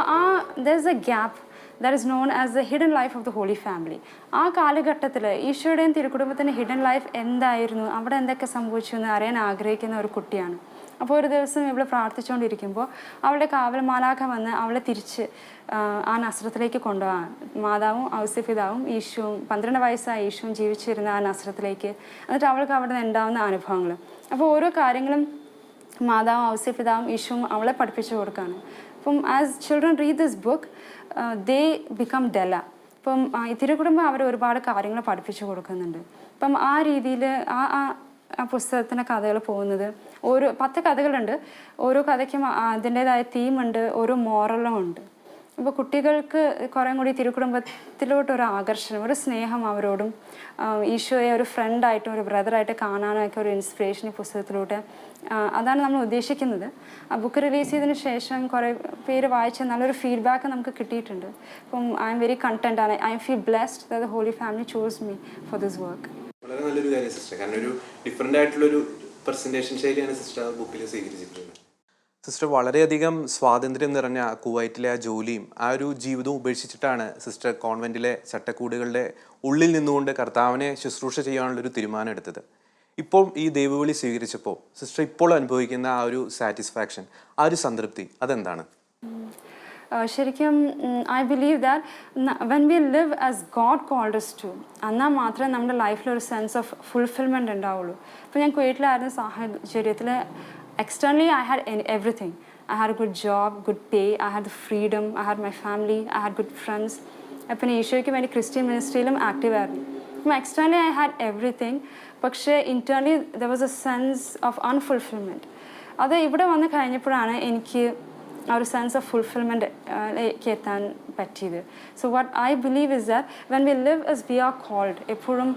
there is a gap that is known as the hidden life of the Holy Family. ആ കാലഘട്ടത്തിൽ ഈശോയുടെയും തിരുക്കുടുംബത്തിൻ്റെ ഹിഡൻ ലൈഫ് എന്തായിരുന്നു, അവിടെ എന്തൊക്കെ സംഭവിച്ചു എന്ന് അറിയാൻ ആഗ്രഹിക്കുന്ന ഒരു കുട്ടിയാണ്. അപ്പോൾ ഒരു ദിവസം ഇവൾ പ്രാർത്ഥിച്ചുകൊണ്ടിരിക്കുമ്പോൾ അവളുടെ കാവൽ മാലാഖ വന്ന് അവളെ തിരിച്ച് ആ നസ്രത്തിലേക്ക് കൊണ്ടുപോകാൻ, മാതാവും ഔസേപ്പിതാവും ഈശോവും 12 വയസ്സായ ഈശോവും ജീവിച്ചിരുന്ന ആ നസ്രത്തിലേക്ക്. എന്നിട്ട് അവൾക്ക് അവിടെ നിന്ന് ഉണ്ടാകുന്ന അനുഭവങ്ങൾ, അപ്പോൾ ഓരോ കാര്യങ്ങളും മാതാവും ഔസേപ്പിതാവും ഈശോവും അവളെ പഠിപ്പിച്ചു കൊടുക്കുകയാണ്. അപ്പം as children read this book they become Della. അപ്പം ഈ തിരുക്കുടുംബം അവർ ഒരുപാട് കാര്യങ്ങൾ പഠിപ്പിച്ചു കൊടുക്കുന്നുണ്ട്. അപ്പം ആ രീതിയിൽ ആ പുസ്തകത്തിൻ്റെ കഥകൾ പോകുന്നത്, ഓരോ 10 കഥകളുണ്ട്. ഓരോ കഥയ്ക്കും അതിൻ്റേതായ തീമുണ്ട്, ഓരോ മോറലും ഉണ്ട്. അപ്പോൾ കുട്ടികൾക്ക് കുറേ കൂടി തിരുക്കുടുംബത്തിലോട്ടൊരു ആകർഷണം, ഒരു സ്നേഹം അവരോടും ഈശോയെ ഒരു ഫ്രണ്ടായിട്ടും ഒരു ബ്രദറായിട്ട് കാണാനൊക്കെ ഒരു ഇൻസ്പിറേഷൻ ഈ പുസ്തകത്തിലൂടെ, അതാണ് നമ്മൾ ഉദ്ദേശിക്കുന്നത്. ആ ബുക്ക് റിലീസ് ചെയ്തതിന് ശേഷം കുറേ പേര് വായിച്ച നല്ലൊരു ഫീഡ്ബാക്ക് നമുക്ക് കിട്ടിയിട്ടുണ്ട്. അപ്പം ഐ എം വെരി കണ്ടന്റ് ആണ്. I feel blessed that the Holy Family chose me for this work.
വളരെ നല്ലൊരു കാര്യം സിസ്റ്റർ, കാരണം ഒരു ഡിഫറെൻ്റ് ആയിട്ടുള്ളൊരു പ്രസൻറ്റേഷൻ ശൈലിയാണ് സിസ്റ്റർ ആ ബുക്കിൽ സ്വീകരിച്ചിട്ടുള്ളത്. സിസ്റ്റർ വളരെയധികം സ്വാതന്ത്ര്യം നിറഞ്ഞ കുവൈറ്റിലെ ആ ജോലിയും ആ ഒരു ജീവിതവും ഉപേക്ഷിച്ചിട്ടാണ് സിസ്റ്റർ കോൺവെൻറ്റിലെ ചട്ടക്കൂടുകളുടെ ഉള്ളിൽ നിന്നുകൊണ്ട് കർത്താവിനെ ശുശ്രൂഷ ചെയ്യാനുള്ളൊരു തീരുമാനം എടുത്തത്. ഇപ്പോൾ ഈ ദൈവവിളി സ്വീകരിച്ചപ്പോൾ സിസ്റ്റർ ഇപ്പോൾ അനുഭവിക്കുന്ന ആ ഒരു സാറ്റിസ്ഫാക്ഷൻ, ആ ഒരു സംതൃപ്തി അതെന്താണ്?
ശരിക്കും I believe that when we live as God called us to, എന്നാൽ മാത്രമേ നമ്മുടെ ലൈഫിൽ ഒരു സെൻസ് ഓഫ് ഫുൾഫിൽമെൻറ്റ് ഉണ്ടാവുള്ളൂ. ഇപ്പോൾ ഞാൻ കുവൈറ്റിലായിരുന്ന സാഹചര്യത്തിൽ externally I had everything. I had a good job, good pay, I had the freedom, I had my family, I had good friends. പിന്നെ ഈശോയ്ക്ക് വേണ്ടി ക്രിസ്ത്യൻ മിനിസ്ട്രിയിലും ആക്റ്റീവ് ആയിരുന്നു. അപ്പം എക്സ്റ്റേണലി ഐ ഹാഡ് എവറിത്തിങ്, പക്ഷേ internally there was a sense of unfulfilment. അത് ഇവിടെ വന്ന് കഴിഞ്ഞപ്പോഴാണ് എനിക്ക് ആ ഒരു സെൻസ് ഓഫ് ഫുൾഫിൽമെൻറ്റിലേക്ക് എത്താൻ പറ്റിയത്. So what I believe is that when we live as we are called, എപ്പോഴും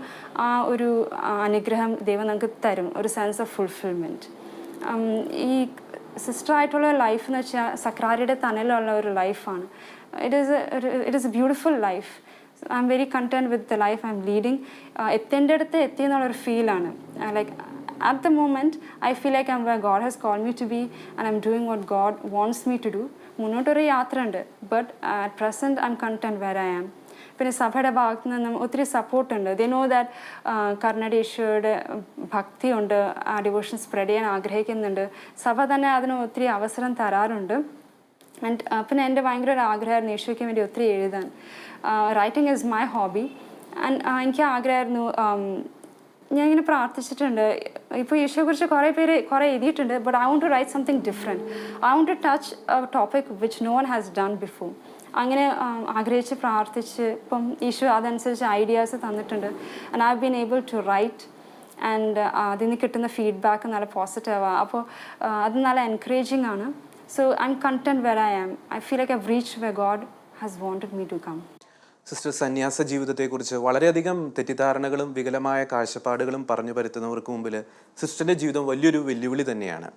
ആ ഒരു അനുഗ്രഹം ദൈവം നമുക്ക് തരും, ഒരു സെൻസ് ഓഫ് ഫുൾഫിൽമെൻറ്റ്. ഈ സിസ്റ്ററായിട്ടുള്ള ലൈഫ് എന്ന് വെച്ചാൽ സക്രാരിയുടെ തണലുള്ള ഒരു ലൈഫാണ്. It is A beautiful life. I am very content with the life I M leading. എത്തേണ്ട അടുത്ത് എത്തി എന്നുള്ളൊരു ഫീലാണ്. Like at the moment I feel like I'm where God has called me to be and I'm doing what God wants me to do. മുന്നോട്ടൊരു യാത്ര ഉണ്ട്, but at present I'm content where I am. പിന്നെ സഭയുടെ ഭാഗത്തു നിന്നും ഒത്തിരി സപ്പോർട്ടുണ്ട്. They know that കർണടീശ്വരുടെ ഭക്തിയുണ്ട്, ആ devotion spread ചെയ്യാൻ ആഗ്രഹിക്കുന്നുണ്ട്. സഭ തന്നെ അതിന് ഒത്തിരി അവസരം തരാറുണ്ട്. ആൻഡ് പിന്നെ എൻ്റെ ഭയങ്കര ഒരു ആഗ്രഹമായിരുന്നു ഈശോയ്ക്ക് വേണ്ടി ഒത്തിരി എഴുതാൻ. Writing is my hobby. And എനിക്ക് ആഗ്രഹമായിരുന്നു, ഞാൻ ഇങ്ങനെ പ്രാർത്ഥിച്ചിട്ടുണ്ട്. ഇപ്പോൾ ഈശോയെക്കുറിച്ച് കുറേ എഴുതിയിട്ടുണ്ട്, but I want to write something different. I want to touch a topic which no one has done before. അങ്ങനെ ആഗ്രഹിച്ച് പ്രാർത്ഥിച്ച് ഇപ്പം ഈശോ അതനുസരിച്ച് ഐഡിയാസ് തന്നിട്ടുണ്ട്. And I have been able to write. And അതിൽ നിന്ന് കിട്ടുന്ന ഫീഡ്ബാക്ക് നല്ല പോസിറ്റീവാണ്. അപ്പോൾ അത് നല്ല എൻകറേജിങ് ആണ്. So I am content where I am. I feel like I have reached where God has wanted me to come.
Sister, സന്യാസ ജീവിതത്തെക്കുറിച്ച് വളരെയധികം തെറ്റിദ്ധാരണകളും വികലമായ കാഴ്ചപ്പാടുകളും പറഞ്ഞു പരത്തുന്നവർക്ക് മുമ്പിൽ സിസ്റ്ററിൻ്റെ ജീവിതം വലിയൊരു വെല്ലുവിളി തന്നെയാണ്.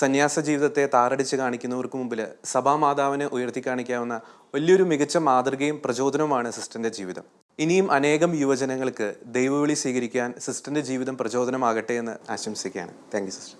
സന്യാസ ജീവിതത്തെ താറടിച്ച് കാണിക്കുന്നവർക്ക് മുമ്പിൽ സഭാമാതാവിനെ ഉയർത്തി കാണിക്കാവുന്ന വലിയൊരു മികച്ച മാതൃകയും പ്രചോദനവുമാണ് സിസ്റ്ററിൻ്റെ ജീവിതം. ഇനിയും അനേകം യുവജനങ്ങൾക്ക് ദൈവവിളി സ്വീകരിക്കാൻ സിസ്റ്ററിൻ്റെ ജീവിതം പ്രചോദനമാകട്ടെ എന്ന് ആശംസിക്കുകയാണ്. Thank you sister.